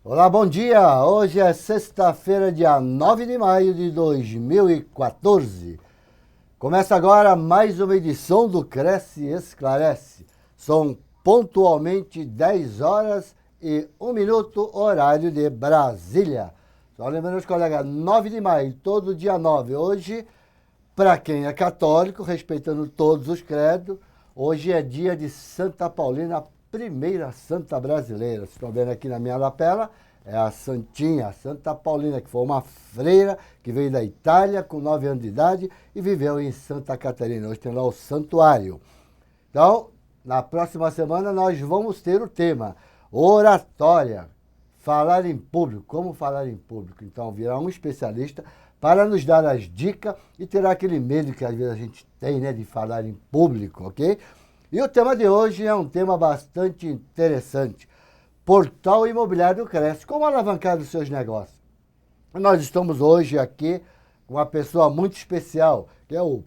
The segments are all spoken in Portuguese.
Olá, bom dia! Hoje é sexta-feira, dia 9 de maio de 2014. Começa agora mais uma edição do Cresce Esclarece. São pontualmente 10 horas e 1 minuto, horário de Brasília. Só lembrando os colegas, 9 de maio, todo dia 9. Hoje, para quem é católico, respeitando todos os credos, hoje é dia de Santa Paulina, primeira santa brasileira. Vocês estão vendo aqui na minha lapela, é a Santinha, a Santa Paulina, que foi uma freira que veio da Itália com 9 anos de idade e viveu em Santa Catarina. Hoje tem lá o santuário. Então, na próxima semana nós vamos ter o tema oratória, falar em público, como falar em público. Então, virá um especialista para nos dar as dicas e terá aquele medo que às vezes a gente tem, né, de falar em público, ok? E o tema de hoje é um tema bastante interessante. Portal imobiliário do Cresce. Como alavancar os seus negócios? Nós estamos hoje aqui com uma pessoa muito especial, que é o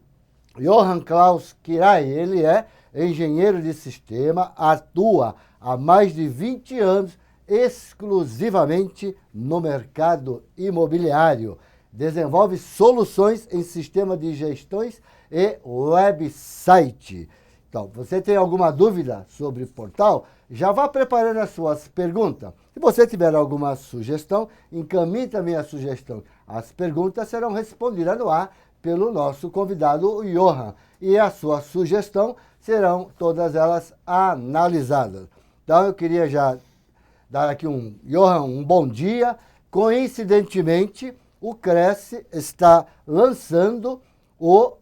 Johann Klaus Kirai. Ele é engenheiro de sistema, atua há mais de 20 anos exclusivamente no mercado imobiliário. Desenvolve soluções em sistema de gestões e website. Então, você tem alguma dúvida sobre portal? Já vá preparando as suas perguntas. Se você tiver alguma sugestão, encaminhe também a sugestão. As perguntas serão respondidas no ar pelo nosso convidado, o Johann. E a sua sugestão serão todas elas analisadas. Então, eu queria já dar aqui Johann, um bom dia. Coincidentemente, o Cresce está lançando o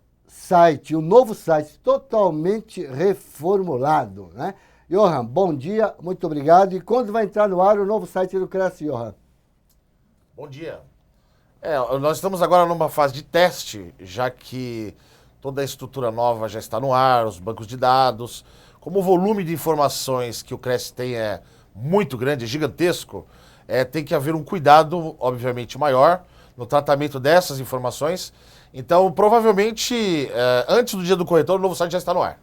novo site totalmente reformulado, né? Johann, bom dia, muito obrigado. E quando vai entrar no ar o novo site do Cresce, Johann? Bom dia. Nós estamos agora numa fase de teste, já que toda a estrutura nova já está no ar, os bancos de dados. Como o volume de informações que o Cresce tem é muito grande, é gigantesco, tem que haver um cuidado, obviamente, maior no tratamento dessas informações. Então, provavelmente, antes do dia do corretor, o novo site já está no ar.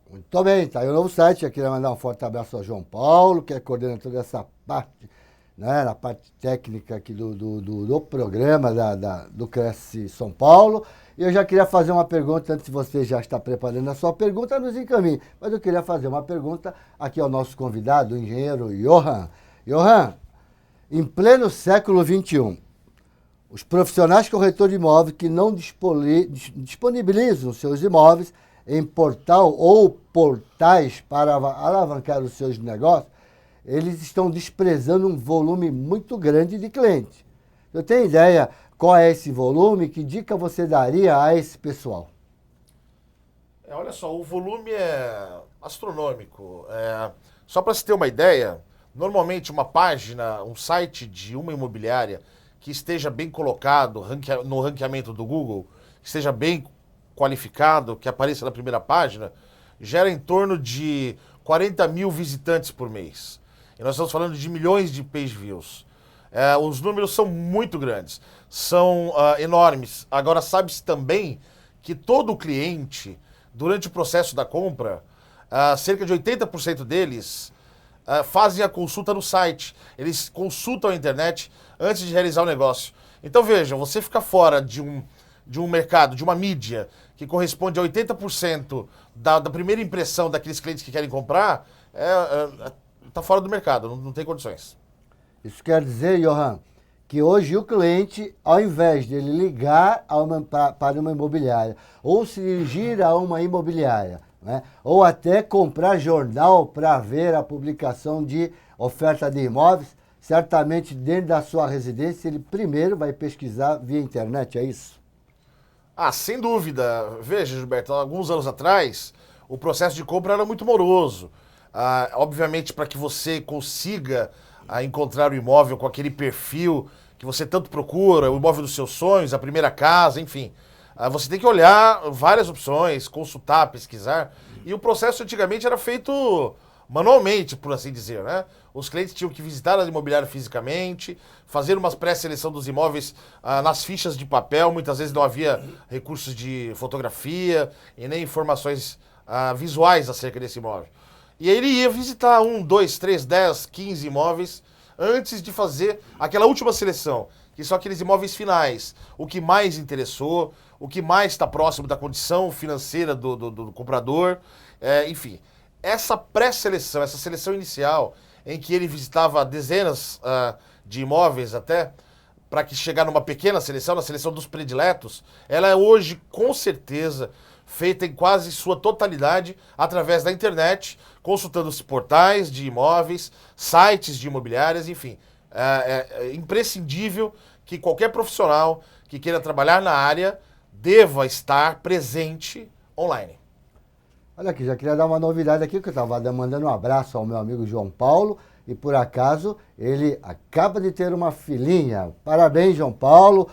Muito bem, tá aí o novo site. Eu queria mandar um forte abraço ao João Paulo, que é coordenador dessa parte, né, na parte técnica aqui do programa do Cresce São Paulo. E eu já queria fazer uma pergunta, antes de você já estar preparando a sua pergunta, nos encaminhe. Mas eu queria fazer uma pergunta aqui ao nosso convidado, o engenheiro Johann. Johann, em pleno século XXI, os profissionais corretores de imóveis que não disponibilizam seus imóveis em portal ou portais para alavancar os seus negócios, eles estão desprezando um volume muito grande de clientes. Eu tenho ideia qual é esse volume? Que dica você daria a esse pessoal? Olha só, o volume é astronômico. Só para se ter uma ideia, normalmente uma página, um site de uma imobiliária que esteja bem colocado no ranqueamento do Google, que esteja bem qualificado, que apareça na primeira página, gera em torno de 40 mil visitantes por mês. E nós estamos falando de milhões de page views. Os números são muito grandes, são enormes. Agora, sabe-se também que todo cliente, durante o processo da compra, cerca de 80% deles fazem a consulta no site. Eles consultam a internet antes de realizar o negócio. Então, veja, você fica fora de um mercado, de uma mídia, que corresponde a 80% da primeira impressão daqueles clientes que querem comprar, está fora do mercado, não tem condições. Isso quer dizer, Johann, que hoje o cliente, ao invés de ele ligar para uma imobiliária, ou se dirigir a uma imobiliária, né, ou até comprar jornal para ver a publicação de oferta de imóveis, certamente dentro da sua residência ele primeiro vai pesquisar via internet, é isso? Sem dúvida. Veja, Gilberto, alguns anos atrás, o processo de compra era muito moroso. Obviamente, para que você consiga encontrar o imóvel com aquele perfil que você tanto procura, o imóvel dos seus sonhos, a primeira casa, enfim. Você tem que olhar várias opções, consultar, pesquisar. E o processo antigamente era feito manualmente, por assim dizer, né? Os clientes tinham que visitar a imobiliária fisicamente, fazer uma pré-seleção dos imóveis nas fichas de papel. Muitas vezes não havia recursos de fotografia e nem informações visuais acerca desse imóvel. E aí ele ia visitar 1, 2, 3, 10, 15 imóveis antes de fazer aquela última seleção, que são aqueles imóveis finais, o que mais interessou, o que mais está próximo da condição financeira do comprador, enfim. Essa pré-seleção, essa seleção inicial, em que ele visitava dezenas de imóveis até, para que chegar numa pequena seleção, na seleção dos prediletos, ela é hoje, com certeza, feita em quase sua totalidade através da internet, consultando os portais de imóveis, sites de imobiliárias, enfim. É imprescindível que qualquer profissional que queira trabalhar na área deva estar presente online. Olha aqui, já queria dar uma novidade aqui, que eu estava mandando um abraço ao meu amigo João Paulo, e por acaso ele acaba de ter uma filhinha. Parabéns, João Paulo,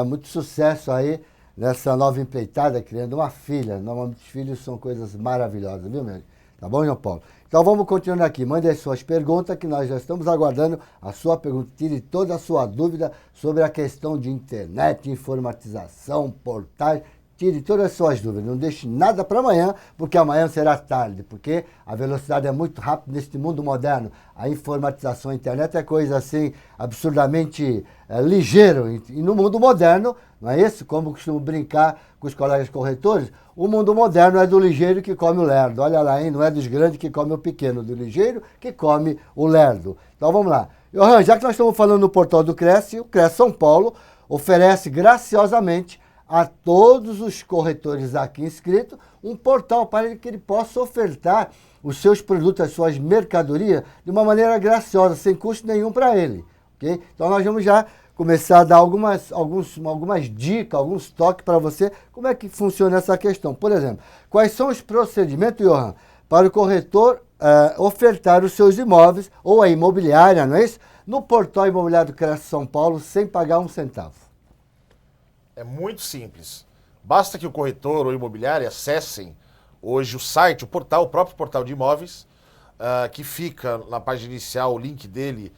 muito sucesso aí nessa nova empreitada, criando uma filha. Normalmente os filhos são coisas maravilhosas, viu, meu? Tá bom, João Paulo? Então vamos continuando aqui. Mande as suas perguntas, que nós já estamos aguardando a sua pergunta. Tire toda a sua dúvida sobre a questão de internet, informatização, portais. Tire todas as suas dúvidas. Não deixe nada para amanhã, porque amanhã será tarde. Porque a velocidade é muito rápida neste mundo moderno. A informatização, a internet é coisa assim absurdamente ligeiro. E no mundo moderno, não é isso? Como costumo brincar com os colegas corretores, o mundo moderno é do ligeiro que come o lerdo. Olha lá, hein? Não é dos grandes que come o pequeno, do ligeiro que come o lerdo. Então vamos lá. Johan, já que nós estamos falando no portal do Cresce, o Cresce São Paulo oferece graciosamente a todos os corretores aqui inscritos um portal para que ele possa ofertar os seus produtos, as suas mercadorias de uma maneira graciosa, sem custo nenhum para ele. Okay? Então nós vamos já começar a dar algumas dicas, alguns toques para você, como é que funciona essa questão. Por exemplo, quais são os procedimentos, Johan, para o corretor ofertar os seus imóveis, ou a imobiliária, não é isso? No portal imobiliário do Cresce São Paulo, sem pagar um centavo. É muito simples. Basta que o corretor ou imobiliária acessem hoje o site, o próprio portal de imóveis, que fica na página inicial, o link dele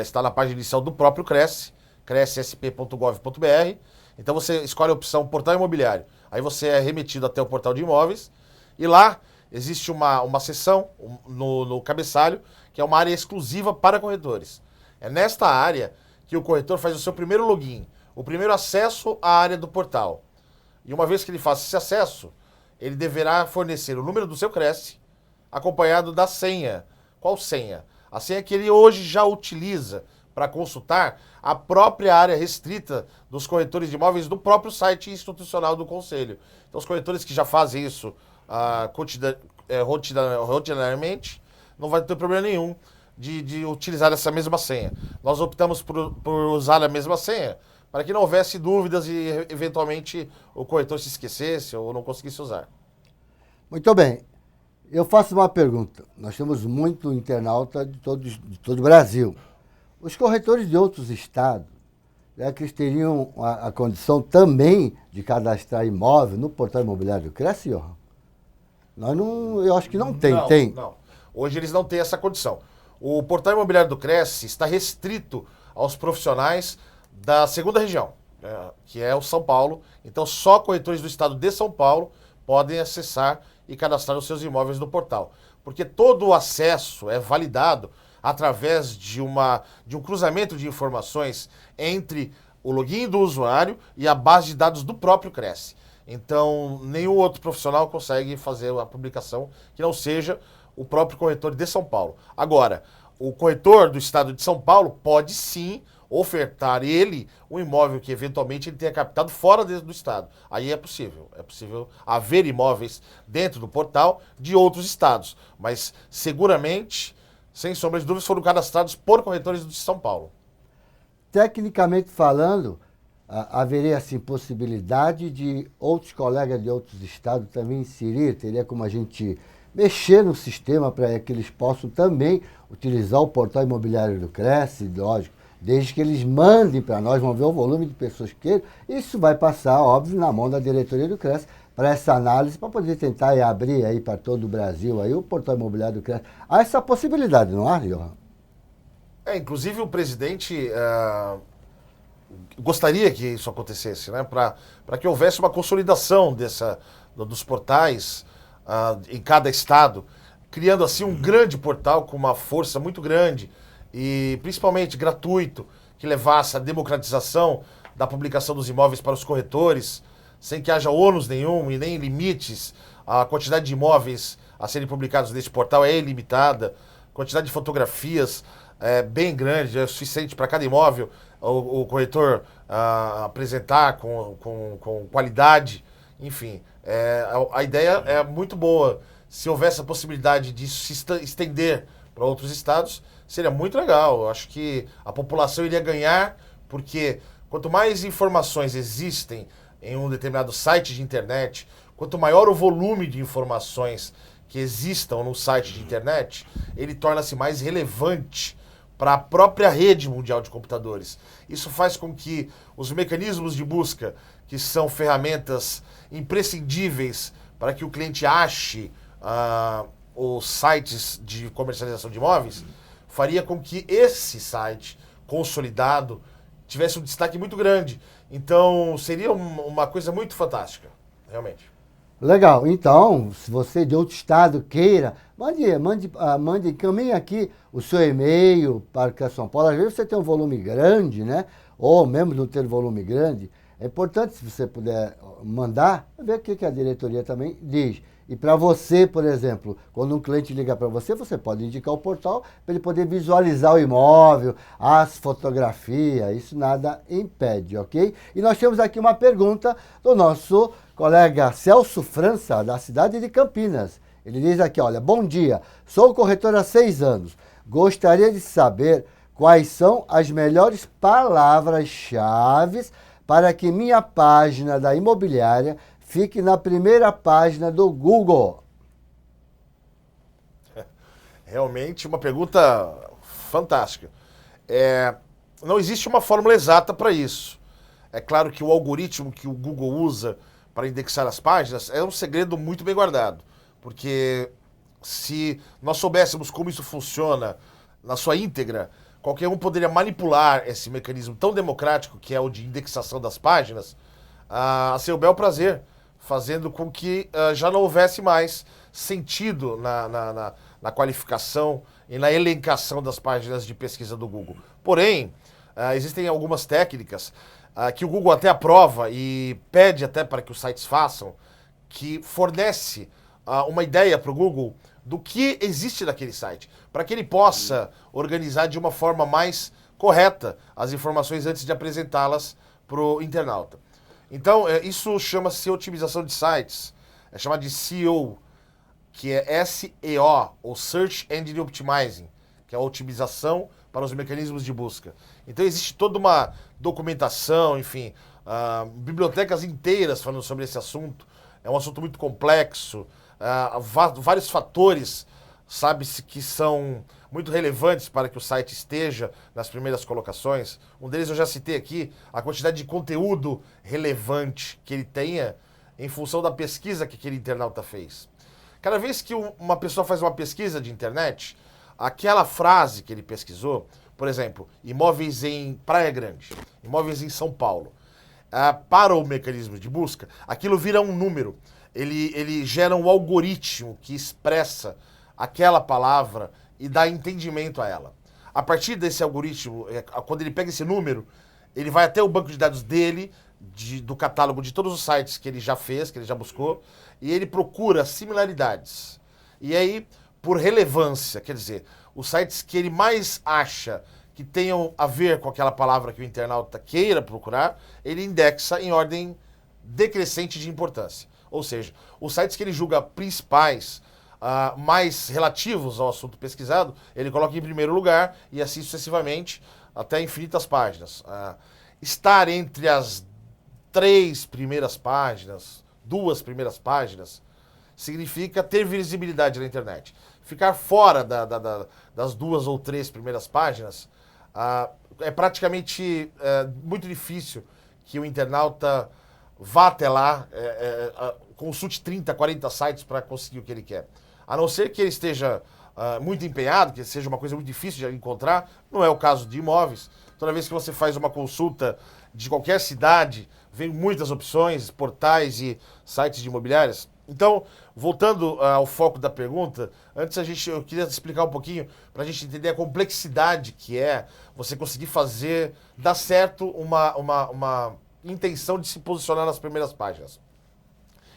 está na página inicial do próprio Cresce, crescsp.gov.br. Então você escolhe a opção portal imobiliário. Aí você é remetido até o portal de imóveis e lá existe uma seção no cabeçalho, que é uma área exclusiva para corretores. É nesta área que o corretor faz o seu primeiro login, o primeiro acesso à área do portal. E uma vez que ele faça esse acesso, ele deverá fornecer o número do seu Cresce, acompanhado da senha. Qual senha? A senha que ele hoje já utiliza para consultar a própria área restrita dos corretores de imóveis do próprio site institucional do Conselho. Então, os corretores que já fazem isso rotineiramente, não vai ter problema nenhum de utilizar essa mesma senha. Nós optamos por usar a mesma senha, para que não houvesse dúvidas e, eventualmente, o corretor se esquecesse ou não conseguisse usar. Muito bem. Eu faço uma pergunta. Nós temos muito internauta de todo o Brasil. Os corretores de outros estados, que eles teriam a condição também de cadastrar imóvel no portal imobiliário do Cresce, Johan? Eu acho que não tem. Não. Hoje eles não têm essa condição. O portal imobiliário do Cresce está restrito aos profissionais da segunda região, que é o São Paulo. Então, só corretores do estado de São Paulo podem acessar e cadastrar os seus imóveis no portal. Porque todo o acesso é validado através de um cruzamento de informações entre o login do usuário e a base de dados do próprio Cresce. Então, nenhum outro profissional consegue fazer a publicação que não seja o próprio corretor de São Paulo. Agora, o corretor do estado de São Paulo pode sim ofertar um imóvel que eventualmente ele tenha captado fora do estado. Aí é possível haver imóveis dentro do portal de outros estados, mas seguramente, sem sombra de dúvidas, foram cadastrados por corretores de São Paulo. Tecnicamente falando, haveria assim possibilidade de outros colegas de outros estados também inserir, teria como a gente mexer no sistema para que eles possam também utilizar o portal imobiliário do Cresce, lógico, desde que eles mandem para nós, vamos ver o volume de pessoas que queiram. Isso vai passar, óbvio, na mão da diretoria do Cresce para essa análise, para poder tentar abrir aí para todo o Brasil aí o portal imobiliário do Cresce. Há essa possibilidade, não há, Johan? Inclusive o presidente gostaria que isso acontecesse, né? Para que houvesse uma consolidação dos portais em cada estado, criando assim um grande portal com uma força muito grande e principalmente gratuito, que levasse a democratização da publicação dos imóveis para os corretores, sem que haja ônus nenhum e nem limites. A quantidade de imóveis a serem publicados neste portal é ilimitada, a quantidade de fotografias é bem grande, é suficiente para cada imóvel o corretor apresentar com qualidade. Enfim, a ideia é muito boa. Se houvesse a possibilidade de se estender para outros estados, seria muito legal. Eu acho que a população iria ganhar, porque quanto mais informações existem em um determinado site de internet, quanto maior o volume de informações que existam no site de internet, ele torna-se mais relevante para a própria rede mundial de computadores. Isso faz com que os mecanismos de busca, que são ferramentas imprescindíveis para que o cliente ache os sites de comercialização de imóveis, faria com que esse site consolidado tivesse um destaque muito grande. Então, seria uma coisa muito fantástica, realmente. Legal. Então, se você de outro estado queira, encaminhe aqui o seu e-mail para que a São Paulo. Às vezes você tem um volume grande, né? Ou mesmo não ter volume grande. É importante, se você puder mandar, ver o que a diretoria também diz. E para você, por exemplo, quando um cliente liga para você, você pode indicar o portal para ele poder visualizar o imóvel, as fotografias, isso nada impede, ok? E nós temos aqui uma pergunta do nosso colega Celso França, da cidade de Campinas. Ele diz aqui, olha, bom dia, sou corretor há 6 anos, gostaria de saber quais são as melhores palavras-chave para que minha página da imobiliária fique na primeira página do Google. Realmente uma pergunta fantástica. Não existe uma fórmula exata para isso. É claro que o algoritmo que o Google usa para indexar as páginas é um segredo muito bem guardado. Porque se nós soubéssemos como isso funciona na sua íntegra, qualquer um poderia manipular esse mecanismo tão democrático que é o de indexação das páginas a seu bel prazer, fazendo com que já não houvesse mais sentido na qualificação e na elencação das páginas de pesquisa do Google. Porém, existem algumas técnicas que o Google até aprova e pede até para que os sites façam, que fornece uma ideia para o Google do que existe naquele site, para que ele possa organizar de uma forma mais correta as informações antes de apresentá-las para o internauta. Então, isso chama-se otimização de sites, é chamado de SEO, que é SEO, ou Search Engine Optimizing, que é a otimização para os mecanismos de busca. Então, existe toda uma documentação, enfim, bibliotecas inteiras falando sobre esse assunto. É um assunto muito complexo, vários fatores, sabe-se, que são muito relevantes para que o site esteja nas primeiras colocações. Um deles eu já citei aqui, a quantidade de conteúdo relevante que ele tenha em função da pesquisa que aquele internauta fez. Cada vez que uma pessoa faz uma pesquisa de internet, aquela frase que ele pesquisou, por exemplo, imóveis em Praia Grande, imóveis em São Paulo, para o mecanismo de busca, aquilo vira um número. Ele gera um algoritmo que expressa aquela palavra e dá entendimento a ela. A partir desse algoritmo, quando ele pega esse número, ele vai até o banco de dados dele, do catálogo de todos os sites que ele já fez, que ele já buscou, e ele procura similaridades. E aí, por relevância, quer dizer, os sites que ele mais acha que tenham a ver com aquela palavra que o internauta queira procurar, ele indexa em ordem decrescente de importância. Ou seja, os sites que ele julga principais, mais relativos ao assunto pesquisado, ele coloca em primeiro lugar e assim sucessivamente até infinitas páginas. Estar entre as 3 primeiras páginas, 2 primeiras páginas, significa ter visibilidade na internet. Ficar fora das 2 ou 3 primeiras páginas é praticamente muito difícil que o internauta vá até lá, consulte 30, 40 sites para conseguir o que ele quer. A não ser que ele esteja muito empenhado, que seja uma coisa muito difícil de encontrar, não é o caso de imóveis. Toda vez que você faz uma consulta de qualquer cidade, vem muitas opções, portais e sites de imobiliárias. Então, voltando ao foco da pergunta, eu queria explicar um pouquinho para a gente entender a complexidade que é você conseguir fazer, dar certo uma intenção de se posicionar nas primeiras páginas.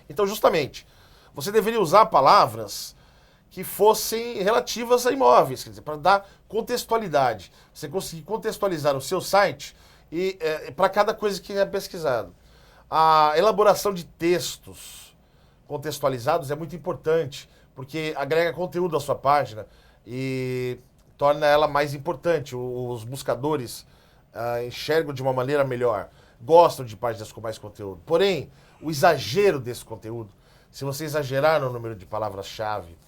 Então, justamente, você deveria usar palavras que fossem relativas a imóveis, quer dizer, para dar contextualidade. Você conseguir contextualizar o seu site e para cada coisa que é pesquisado. A elaboração de textos contextualizados é muito importante, porque agrega conteúdo à sua página e torna ela mais importante. Os buscadores enxergam de uma maneira melhor, gostam de páginas com mais conteúdo. Porém, o exagero desse conteúdo, se você exagerar no número de palavras-chave,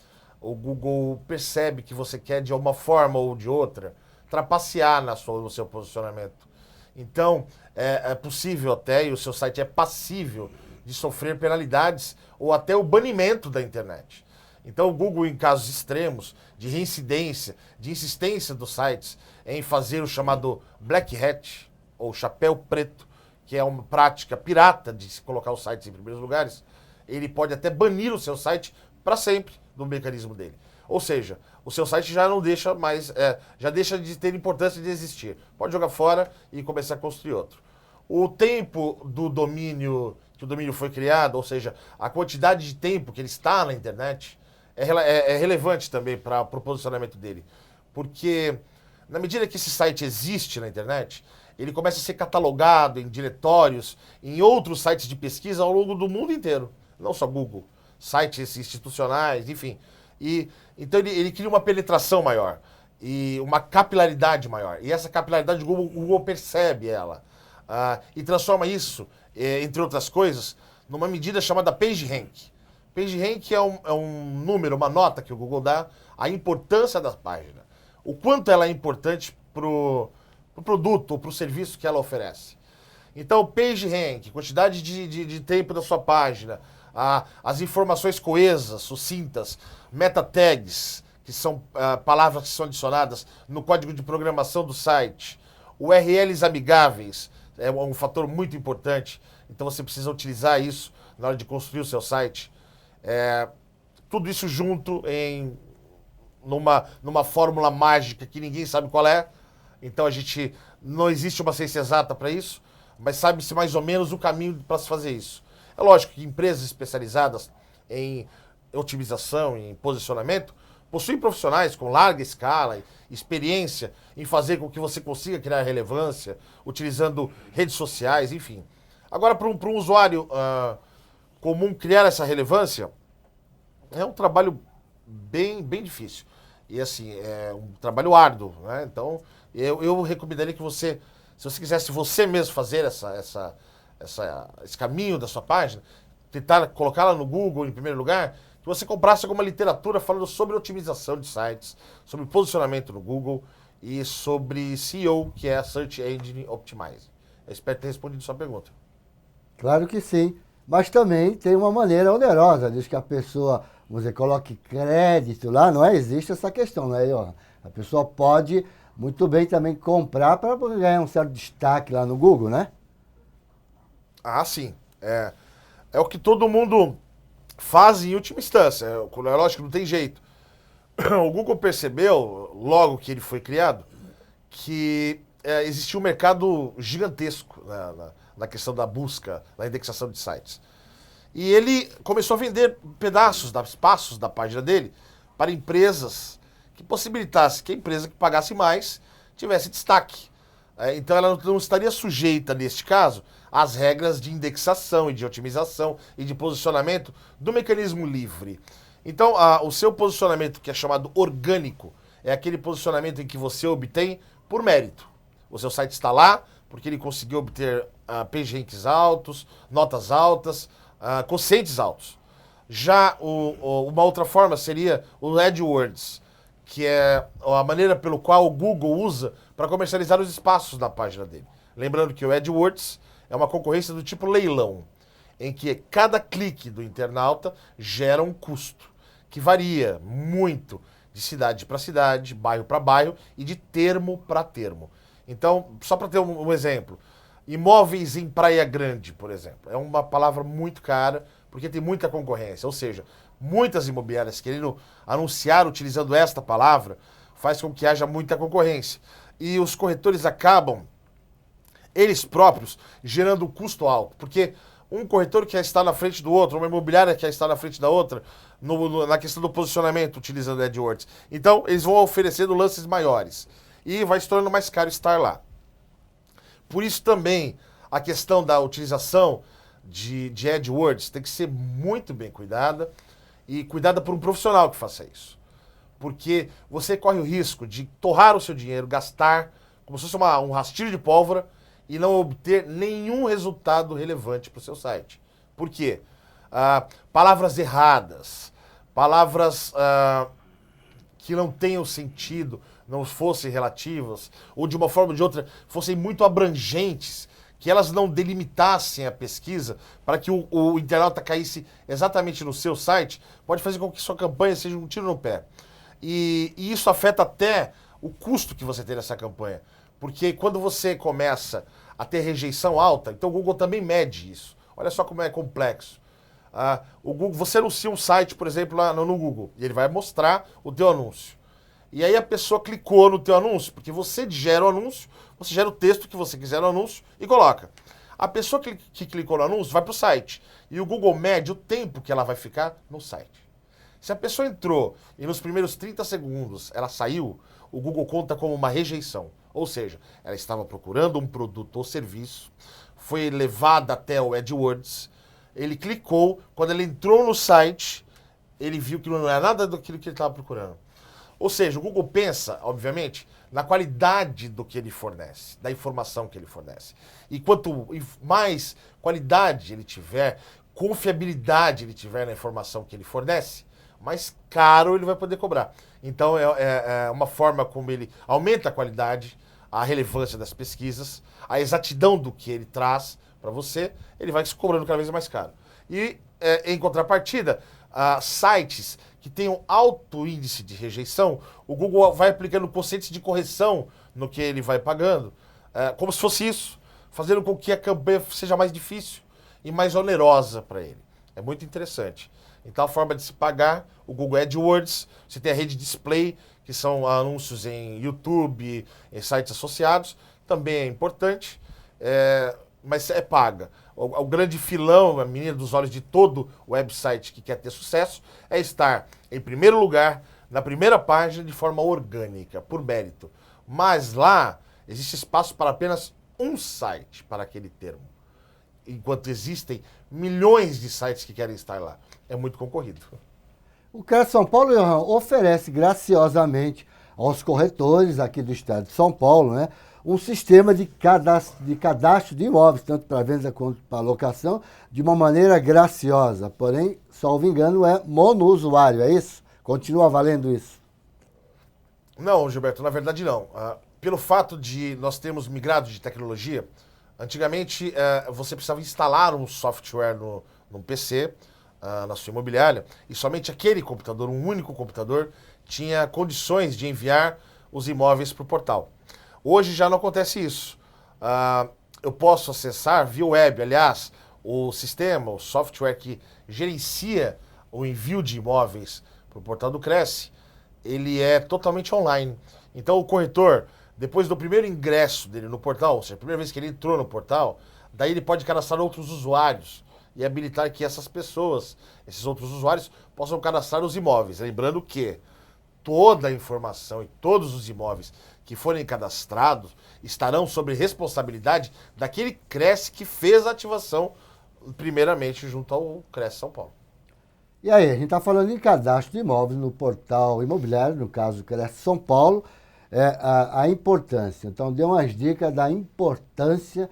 o Google percebe que você quer, de uma forma ou de outra, trapacear no seu posicionamento. Então, é possível até, e o seu site é passível de sofrer penalidades ou até o banimento da internet. Então, o Google, em casos extremos de reincidência, de insistência dos sites em fazer o chamado black hat, ou chapéu preto, que é uma prática pirata de se colocar os sites em primeiros lugares, ele pode até banir o seu site para sempre do mecanismo dele. Ou seja, o seu site já não deixa mais, já deixa de ter importância de existir. Pode jogar fora e começar a construir outro. O tempo do domínio, que o domínio foi criado, ou seja, a quantidade de tempo que ele está na internet, é relevante também para o posicionamento dele. Porque, na medida que esse site existe na internet, ele começa a ser catalogado em diretórios, em outros sites de pesquisa ao longo do mundo inteiro. Não só Google, sites institucionais, enfim. Então ele cria uma penetração maior e uma capilaridade maior. E essa capilaridade o Google percebe ela. E transforma isso, entre outras coisas, numa medida chamada PageRank. PageRank é um número, uma nota que o Google dá à importância da página. O quanto ela é importante para o produto ou para o serviço que ela oferece. Então, PageRank, quantidade de tempo da sua página, as informações coesas, sucintas, meta tags, que são palavras que são adicionadas no código de programação do site, URLs amigáveis, é um fator muito importante, então você precisa utilizar isso na hora de construir o seu site. Tudo isso junto numa fórmula mágica que ninguém sabe qual é, então não existe uma ciência exata para isso, mas sabe-se mais ou menos o caminho para se fazer isso. É lógico que empresas especializadas em otimização, em posicionamento, possuem profissionais com larga escala, experiência em fazer com que você consiga criar relevância, utilizando redes sociais, enfim. Agora, para um usuário comum criar essa relevância, é um trabalho bem difícil. E assim, é um trabalho árduo, né? Então, eu recomendaria que você, se você quisesse você mesmo fazer esse caminho da sua página, tentar colocá-la no Google em primeiro lugar, que você comprasse alguma literatura falando sobre otimização de sites, sobre posicionamento no Google e sobre SEO, que é a Search Engine Optimizing. Eu espero ter respondido a sua pergunta. Claro que sim, mas também tem uma maneira onerosa, diz que a pessoa, você coloque crédito lá, não existe essa questão, não é, Johan? A pessoa pode muito bem também comprar para ganhar um certo destaque lá no Google, né? Ah, sim. É o que todo mundo faz em última instância. É lógico que não tem jeito. O Google percebeu, logo que ele foi criado, que existia um mercado gigantesco na questão da busca, na indexação de sites. E ele começou a vender espaços da página dele para empresas que possibilitasse que a empresa que pagasse mais tivesse destaque. Então ela não estaria sujeita, neste caso, às regras de indexação e de otimização e de posicionamento do mecanismo livre. Então, o seu posicionamento, que é chamado orgânico, é aquele posicionamento em que você obtém por mérito. O seu site está lá porque ele conseguiu obter PageRanks altos, notas altas, quocientes altos. Já uma outra forma seria o AdWords, que é a maneira pelo qual o Google usa para comercializar os espaços da página dele. Lembrando que o AdWords é uma concorrência do tipo leilão, em que cada clique do internauta gera um custo, que varia muito de cidade para cidade, bairro para bairro e de termo para termo. Então, só para ter um exemplo, imóveis em Praia Grande, por exemplo, é uma palavra muito cara porque tem muita concorrência. Ou seja, muitas imobiliárias querendo anunciar utilizando esta palavra, faz com que haja muita concorrência. E os corretores acabam, eles próprios, gerando um custo alto. Porque um corretor quer estar na frente do outro, uma imobiliária quer estar na frente da outra, na questão do posicionamento, utilizando AdWords. Então, eles vão oferecendo lances maiores. E vai se tornando mais caro estar lá. Por isso também, a questão da utilização de AdWords tem que ser muito bem cuidada e cuidada por um profissional que faça isso. Porque você corre o risco de torrar o seu dinheiro, gastar como se fosse um rastilho de pólvora e não obter nenhum resultado relevante para o seu site. Por quê? Palavras erradas, palavras que não tenham sentido, não fossem relativas, ou de uma forma ou de outra fossem muito abrangentes, que elas não delimitassem a pesquisa para que o internauta caísse exatamente no seu site, pode fazer com que sua campanha seja um tiro no pé. E isso afeta até o custo que você tem nessa campanha. Porque quando você começa a ter rejeição alta, então o Google também mede isso. Olha só como é complexo. O Google, você anuncia um site, por exemplo, lá no Google, e ele vai mostrar o teu anúncio. E aí a pessoa clicou no teu anúncio, porque você gera o anúncio, você gera o texto que você quiser no anúncio e coloca. A pessoa que clicou no anúncio vai para o site. E o Google mede o tempo que ela vai ficar no site. Se a pessoa entrou e nos primeiros 30 segundos ela saiu, o Google conta como uma rejeição. Ou seja, ela estava procurando um produto ou serviço, foi levada até o AdWords, ele clicou, quando ele entrou no site, ele viu que não era nada daquilo que ele estava procurando. Ou seja, o Google pensa, obviamente, na qualidade do que ele fornece, da informação que ele fornece. E quanto mais qualidade ele tiver, confiabilidade ele tiver na informação que ele fornece, mais caro ele vai poder cobrar. Então é uma forma como ele aumenta a qualidade, a relevância das pesquisas, a exatidão do que ele traz para você, ele vai se cobrando cada vez mais caro. E em contrapartida, sites que tenham alto índice de rejeição, o Google vai aplicando conceitos de correção no que ele vai pagando, como se fosse isso, fazendo com que a campanha seja mais difícil e mais onerosa para ele. É muito interessante. Então, a forma de se pagar, o Google AdWords, você tem a rede Display, que são anúncios em YouTube, em sites associados, também é importante, mas é paga. O grande filão, a menina dos olhos de todo website que quer ter sucesso, é estar em primeiro lugar, na primeira página, de forma orgânica, por mérito. Mas lá, existe espaço para apenas um site para aquele termo. Enquanto existem milhões de sites que querem estar lá. É muito concorrido. O CRES São Paulo, Johan, oferece graciosamente aos corretores aqui do estado de São Paulo, né, um sistema de cadastro de imóveis, tanto para venda quanto para locação, de uma maneira graciosa. Porém, salvo engano, é monousuário, é isso? Continua valendo isso? Não, Gilberto, na verdade não. Pelo fato de nós termos migrado de tecnologia, antigamente você precisava instalar um software no PC, na sua imobiliária, e somente aquele computador, um único computador, tinha condições de enviar os imóveis para o portal. Hoje já não acontece isso. Eu posso acessar via web, aliás, o sistema, o software que gerencia o envio de imóveis para o portal do Cresce, ele é totalmente online. Então o corretor, depois do primeiro ingresso dele no portal, ou seja, a primeira vez que ele entrou no portal, daí ele pode cadastrar outros usuários e habilitar que essas pessoas, esses outros usuários, possam cadastrar os imóveis. Lembrando que toda a informação e todos os imóveis que forem cadastrados estarão sob responsabilidade daquele Cresce que fez a ativação, primeiramente junto ao Cresce São Paulo. E aí, a gente está falando em cadastro de imóveis no portal imobiliário, no caso do Cresce São Paulo, a importância. Então, dê umas dicas da importância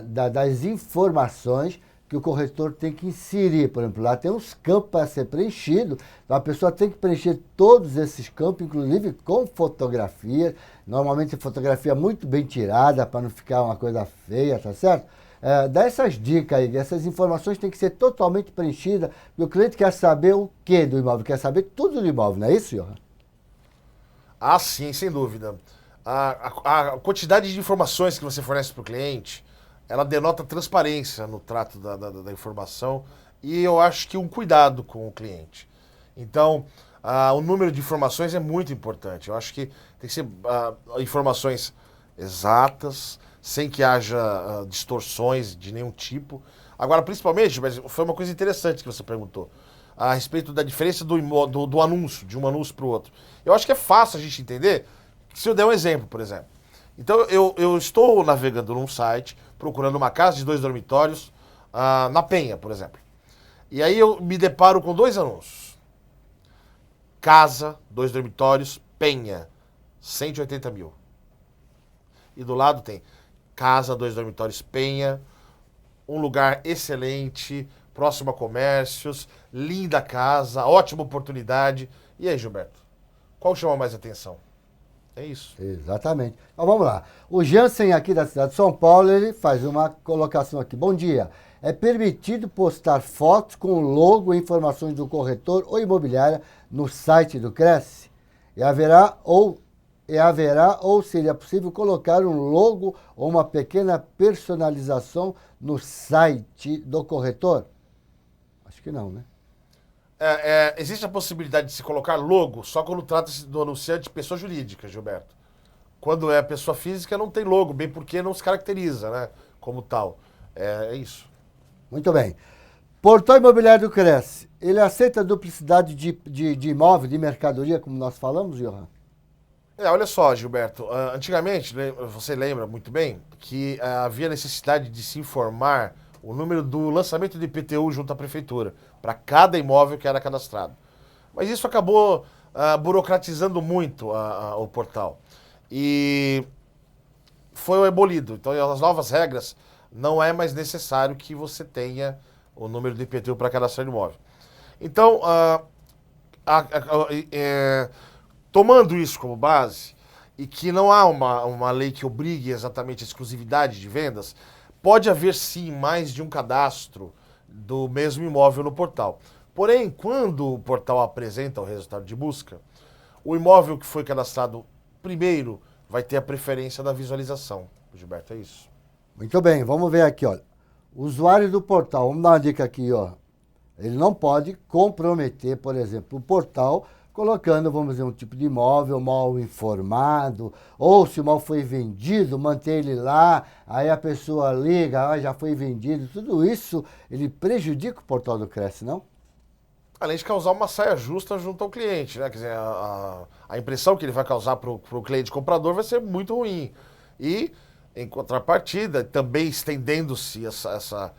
das informações que o corretor tem que inserir. Por exemplo, lá tem uns campos para ser preenchido, então a pessoa tem que preencher todos esses campos, inclusive com fotografia, normalmente fotografia muito bem tirada, para não ficar uma coisa feia, tá certo? Dá essas dicas aí, essas informações têm que ser totalmente preenchidas, porque o cliente quer saber o que do imóvel, quer saber tudo do imóvel, não é isso, Johan? Sim, sem dúvida. A quantidade de informações que você fornece para o cliente, ela denota transparência no trato da informação e eu acho que um cuidado com o cliente. Então, o número de informações é muito importante. Eu acho que tem que ser informações exatas, sem que haja distorções de nenhum tipo. Agora, principalmente, mas foi uma coisa interessante que você perguntou, a respeito da diferença do anúncio, de um anúncio para o outro. Eu acho que é fácil a gente entender, se eu der um exemplo, por exemplo. Então, eu estou navegando num site, procurando uma casa de 2 dormitórios, na Penha, por exemplo. E aí eu me deparo com 2 anúncios. Casa, 2 dormitórios, Penha, 180 mil. E do lado tem casa, 2 dormitórios, Penha, um lugar excelente, próximo a comércios, linda casa, ótima oportunidade. E aí, Gilberto, qual chama mais atenção? É isso. Exatamente. Então vamos lá. O Jansen aqui da cidade de São Paulo, ele faz uma colocação aqui. Bom dia. É permitido postar fotos com logo e informações do corretor ou imobiliária no site do Cresce? E haverá ou seria possível colocar um logo ou uma pequena personalização no site do corretor? Acho que não, né? Existe a possibilidade de se colocar logo só quando trata-se do anunciante pessoa jurídica, Gilberto. Quando é pessoa física, não tem logo, bem porque não se caracteriza, né, como tal. É isso. Muito bem. Portal Imobiliário do Cresce, ele aceita duplicidade de imóvel, de mercadoria, como nós falamos, Johan? Olha só, Gilberto, antigamente, você lembra muito bem, que havia necessidade de se informar o número do lançamento de IPTU junto à prefeitura, para cada imóvel que era cadastrado. Mas isso acabou burocratizando muito o portal. E foi abolido. Então, as novas regras, não é mais necessário que você tenha o número do IPTU para cadastrar imóvel. Então, tomando isso como base, e que não há uma lei que obrigue exatamente a exclusividade de vendas, pode haver sim mais de um cadastro do mesmo imóvel no portal. Porém, quando o portal apresenta o resultado de busca, o imóvel que foi cadastrado primeiro vai ter a preferência da visualização. Gilberto, é isso. Muito bem, vamos ver aqui, olha. O usuário do portal, vamos dar uma dica aqui, ó. Ele não pode comprometer, por exemplo, o portal colocando, vamos dizer, um tipo de imóvel mal informado, ou se o imóvel foi vendido, manter ele lá, aí a pessoa liga, já foi vendido, tudo isso, ele prejudica o portal do Cresce, não? Além de causar uma saia justa junto ao cliente, né? Quer dizer, a impressão que ele vai causar para o cliente comprador vai ser muito ruim. E, em contrapartida, também estendendo-se essa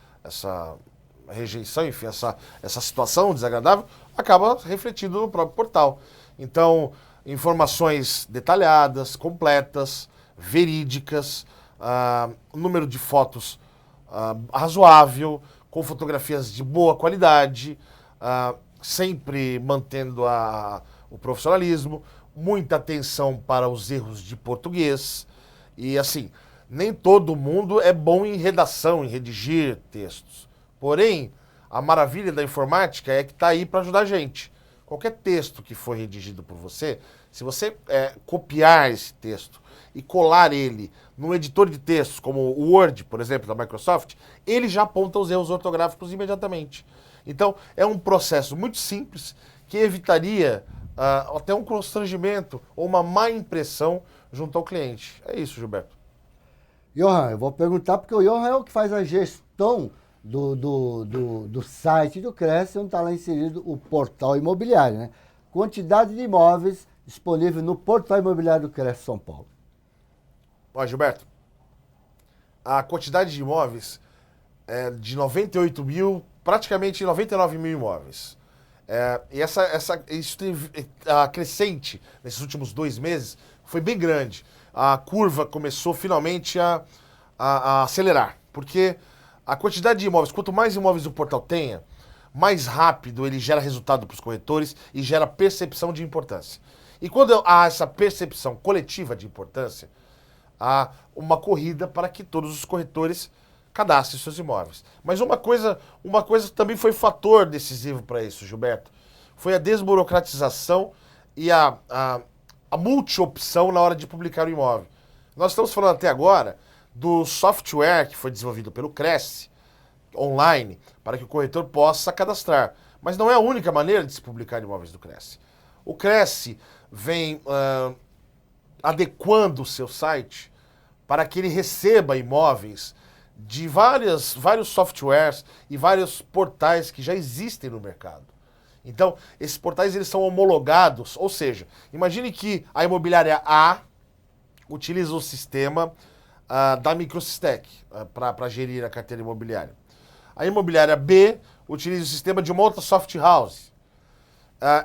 rejeição, enfim, essa situação desagradável, acaba refletindo no próprio portal. Então, informações detalhadas, completas, verídicas, número de fotos razoável, com fotografias de boa qualidade, sempre mantendo o profissionalismo, muita atenção para os erros de português. E assim, nem todo mundo é bom em redação, em redigir textos. Porém, a maravilha da informática é que está aí para ajudar a gente. Qualquer texto que for redigido por você, se você copiar esse texto e colar ele num editor de textos, como o Word, por exemplo, da Microsoft, ele já aponta os erros ortográficos imediatamente. Então, é um processo muito simples que evitaria até um constrangimento ou uma má impressão junto ao cliente. É isso, Gilberto. Johan, eu vou perguntar porque o Johan é o que faz a gestão do site do Cresce, onde está lá inserido o portal imobiliário, né? Quantidade de imóveis disponível no portal imobiliário do Cresce São Paulo. Ó, Gilberto, a quantidade de imóveis é de 98 mil, praticamente 99 mil imóveis. E isso teve, a crescente nesses últimos 2 meses foi bem grande. A curva começou finalmente a acelerar, porque a quantidade de imóveis, quanto mais imóveis o portal tenha, mais rápido ele gera resultado para os corretores e gera percepção de importância. E quando há essa percepção coletiva de importância, há uma corrida para que todos os corretores cadastrem seus imóveis. Mas uma coisa também foi fator decisivo para isso, Gilberto, foi a desburocratização e a multi-opção na hora de publicar o imóvel. Nós estamos falando até agora do software que foi desenvolvido pelo Cresce, online para que o corretor possa cadastrar. Mas não é a única maneira de se publicar imóveis do Cresce. O Cresce vem adequando o seu site para que ele receba imóveis de vários softwares e vários portais que já existem no mercado. Então, esses portais eles são homologados, ou seja, imagine que a imobiliária A utiliza o sistema da Microsistec para gerir a carteira imobiliária. A imobiliária B utiliza o sistema de uma outra soft house.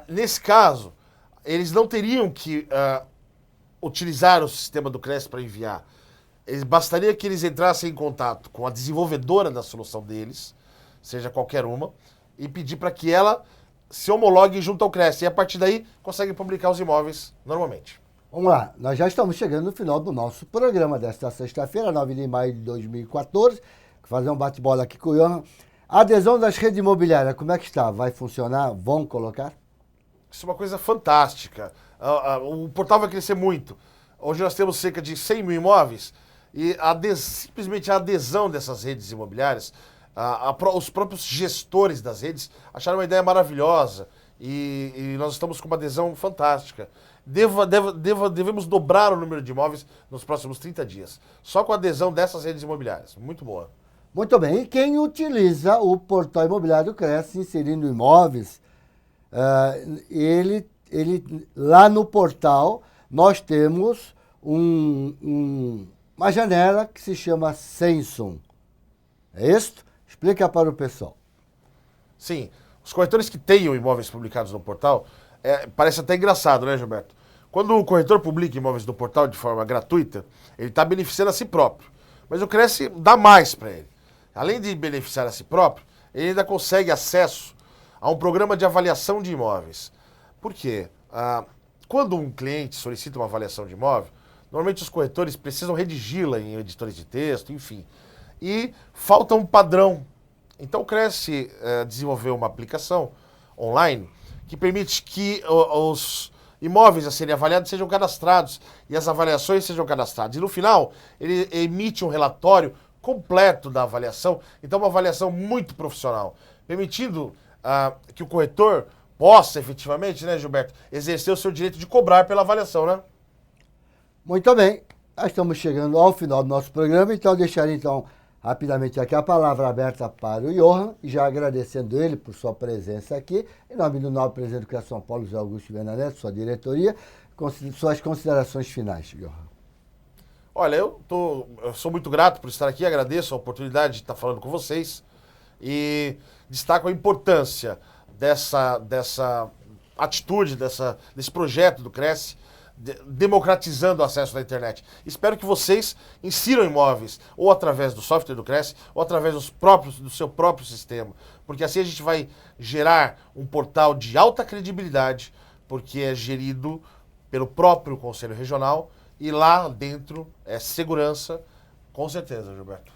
Nesse caso, eles não teriam que utilizar o sistema do Cresce para enviar. Bastaria que eles entrassem em contato com a desenvolvedora da solução deles, seja qualquer uma, e pedir para que ela se homologue junto ao Cresce. E a partir daí, conseguem publicar os imóveis normalmente. Vamos lá, nós já estamos chegando no final do nosso programa desta sexta-feira, 9 de maio de 2014. Vou fazer um bate-bola aqui com o Johan. A adesão das redes imobiliárias, como é que está? Vai funcionar? Vão colocar? Isso é uma coisa fantástica. O portal vai crescer muito. Hoje nós temos cerca de 100 mil imóveis e simplesmente a adesão dessas redes imobiliárias, os próprios gestores das redes acharam uma ideia maravilhosa e nós estamos com uma adesão fantástica. Devemos dobrar o número de imóveis nos próximos 30 dias, só com a adesão dessas redes imobiliárias. Muito boa. Muito bem, e quem utiliza o portal imobiliário Cresce inserindo imóveis, lá no portal nós temos uma janela que se chama Sensum. É isso? Explica para o pessoal. Sim, os corretores que tenham imóveis publicados no portal, parece até engraçado, né, Gilberto? Quando o corretor publica imóveis no portal de forma gratuita, ele está beneficiando a si próprio. Mas o Cresce dá mais para ele. Além de beneficiar a si próprio, ele ainda consegue acesso a um programa de avaliação de imóveis. Por quê? Quando um cliente solicita uma avaliação de imóvel, normalmente os corretores precisam redigi-la em editores de texto, enfim. E falta um padrão. Então o Cresce desenvolveu uma aplicação online que permite que os imóveis a serem avaliados sejam cadastrados e as avaliações sejam cadastradas. E no final, ele emite um relatório completo da avaliação, então uma avaliação muito profissional, permitindo que o corretor possa efetivamente, né, Gilberto, exercer o seu direito de cobrar pela avaliação, né? Muito bem, nós estamos chegando ao final do nosso programa, então eu deixarei rapidamente aqui a palavra aberta para o Johan, e já agradecendo ele por sua presença aqui, em nome do novo presidente do CREA São Paulo, José Augusto Viana Neto, sua diretoria, suas considerações finais, Johan. Olha, eu sou muito grato por estar aqui, agradeço a oportunidade de estar falando com vocês e destaco a importância dessa atitude, desse projeto do Cresce, democratizando o acesso à internet. Espero que vocês insiram imóveis ou através do software do Cresce ou através do seu próprio sistema, porque assim a gente vai gerar um portal de alta credibilidade, porque é gerido pelo próprio Conselho Regional e lá dentro é segurança, com certeza, Gilberto.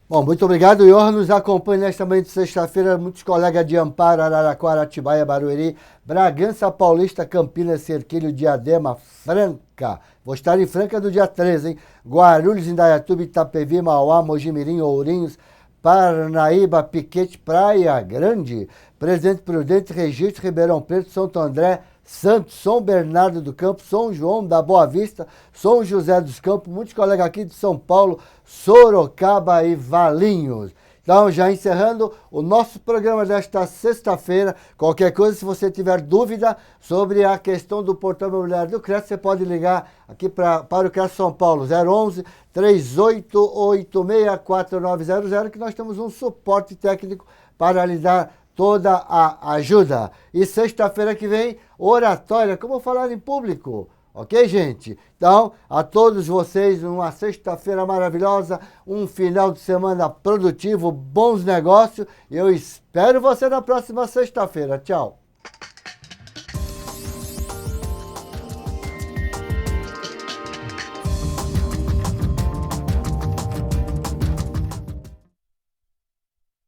Bom, muito obrigado, Johan. Nos acompanha nesta manhã de sexta-feira muitos colegas de Amparo, Araraquara, Atibaia, Barueri, Bragança Paulista, Campinas, Cerquilho, Diadema, Franca. Vou estar em Franca do dia 13, hein? Guarulhos, Indaiatuba, Itapevi, Mauá, Mojimirim, Ourinhos, Parnaíba, Piquete, Praia Grande, Presidente Prudente, Registro, Ribeirão Preto, Santo André, Santos, São Bernardo do Campo, São João da Boa Vista, São José dos Campos, muitos colegas aqui de São Paulo, Sorocaba e Valinhos. Então, já encerrando o nosso programa desta sexta-feira. Qualquer coisa, se você tiver dúvida sobre a questão do portal imobiliário do Cresce, você pode ligar aqui para o Cresce São Paulo, 011-3886-4900, que nós temos um suporte técnico para lhe dar toda a ajuda. E sexta-feira que vem, oratória, como falar em público. Ok, gente? Então, a todos vocês, uma sexta-feira maravilhosa, um final de semana produtivo, bons negócios. Eu espero você na próxima sexta-feira. Tchau.